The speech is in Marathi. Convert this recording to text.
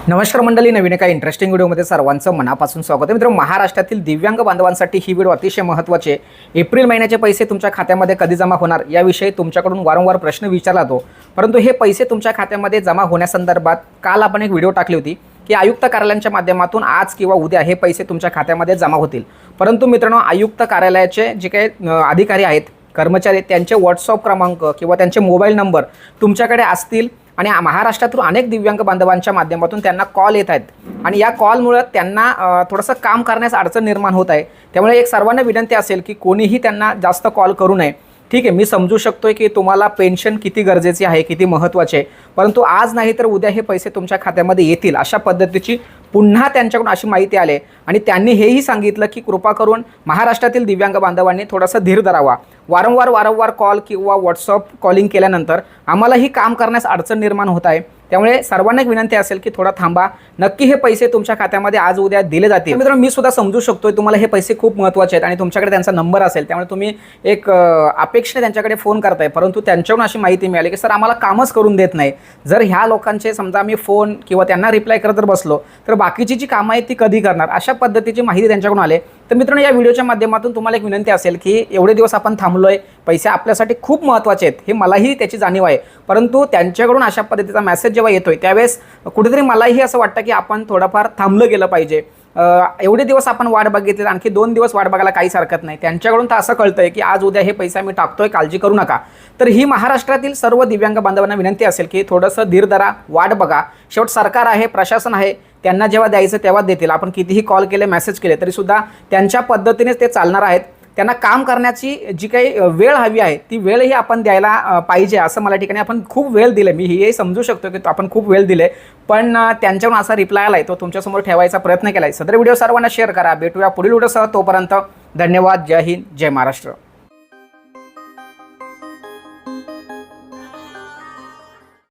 नमस्कार मंडळी, नवीन एका इंटरेस्टिंग व्हिडिओमध्ये सर्वांचं मनापासून स्वागत आहे. मित्रांनो, महाराष्ट्रातील दिव्यांग बांधवांसाठी ही व्हिडिओ अतिशय महत्त्वाची आहे. एप्रिल महिन्याचे पैसे तुमच्या खात्यामध्ये कधी जमा होणार याविषयी तुमच्याकडून वारंवार प्रश्न विचारला जातो. परंतु हे पैसे तुमच्या खात्यामध्ये जमा होण्यासंदर्भात काल आपण एक व्हिडिओ टाकली होती की आयुक्त कार्यालयांच्या माध्यमातून आज किंवा उद्या हे पैसे तुमच्या खात्यामध्ये जमा होतील. परंतु मित्रांनो, आयुक्त कार्यालयाचे जे काही अधिकारी आहेत, कर्मचारी, त्यांचे व्हॉट्सअप क्रमांक किंवा त्यांचे मोबाईल नंबर तुमच्याकडे असतील आणि महाराष्ट्रातून अनेक दिव्यांग बांधवांच्या माध्यमातून त्यांना कॉल येत आहेत आणि या कॉलमुळे त्यांना थोडंसं काम करण्यास अडचण निर्माण होत आहे. त्यामुळे एक सर्वांना विनंती असेल की कोणीही त्यांना जास्त कॉल करू नये. ठीक आहे, मी समजू शकतोय की तुम्हाला पेन्शन किती गरजेची आहे, किती महत्त्वाचे आहे, परंतु आज नाही तर उद्या हे पैसे तुमच्या खात्यामध्ये येतील अशा पद्धतीची पुन्हा त्यांच्याकडून अशी माहिती आली आणि त्यांनी हेही सांगितलं की कृपा करून महाराष्ट्रातील दिव्यांग बांधवांनी थोडासा धीर धरावा. वारंवार कॉल किंवा व्हॉट्सअप कॉलिंग केल्यानंतर आम्हालाही काम करण्यास अडचण निर्माण होत आहे. त्यामुळे सर्वांना एक विनंती असेल की थोडा थांबा, नक्की हे पैसे तुमच्या खात्यामध्ये आज उद्या दिले जातील. मित्रांनो, मी सुद्धा समजू शकतोय तुम्हाला हे पैसे खूप महत्त्वाचे आहेत आणि तुमच्याकडे त्यांचा नंबर असेल, त्यामुळे तुम्ही एक अपेक्षेने त्यांच्याकडे फोन करताय. परंतु त्यांच्याकडून अशी माहिती मिळाली की सर आम्हाला कामच करून देत नाही. जर ह्या लोकांचे समजा मी फोन किंवा त्यांना रिप्लाय करत जर बसलो तर बाकीची जी कामं आहेत ती कधी करणार, अशा पद्धतीची माहिती त्यांच्याकडून आले. तर मित्रांनो, या व्हिडिओच्या माध्यमातून तुम्हाला एक विनंती असेल की एवढे दिवस आपण थांबलोय, पैसे आपल्यासाठी खूप महत्त्वाचे आहेत, हे मलाही त्याची जाणीव आहे. परंतु त्यांच्याकडून अशा पद्धतीचा मेसेज जेव्हा येतोय त्यावेळेस कुठेतरी मलाही असं वाटतं की आपण थोडंफार थांबलं गेलं पाहिजे. एवढे दिवस आपण वाट बघितली, आणखी 2 दिवस वाट बघायला काहीच हरकत नाही. त्यांच्याकडून तर असं कळतंय की आज उद्या हे पैसे मी टाकतोय, काळजी करू नका. तर ही महाराष्ट्रातील सर्व दिव्यांग बांधवांना विनंती असेल की थोडंसं धीर धरा, वाट बघा. शेवट सरकार आहे, प्रशासन आहे, त्यांना जेव्हा द्यायचं तेव्हा देतील. आपण कितीही कॉल केले, मेसेज केले तरीसुद्धा त्यांच्या पद्धतीनेच ते चालणार आहेत. त्यांना काम करण्याची जी काही वेळ हवी आहे ती वेळही आपण द्यायला पाहिजे. असं मला ठिकाणी आपण खूप वेळ दिले, मी हे समजू शकतो की आपण खूप वेळ दिले, पण त्यांच्याकडून असा रिप्लाय आला आहे, तो तुमच्यासमोर ठेवायचा प्रयत्न केला आहे. सदर व्हिडिओ सर्वांना शेअर करा. भेटूया पुढील व्हिडिओसह. तोपर्यंत धन्यवाद. जय हिंद, जय महाराष्ट्र.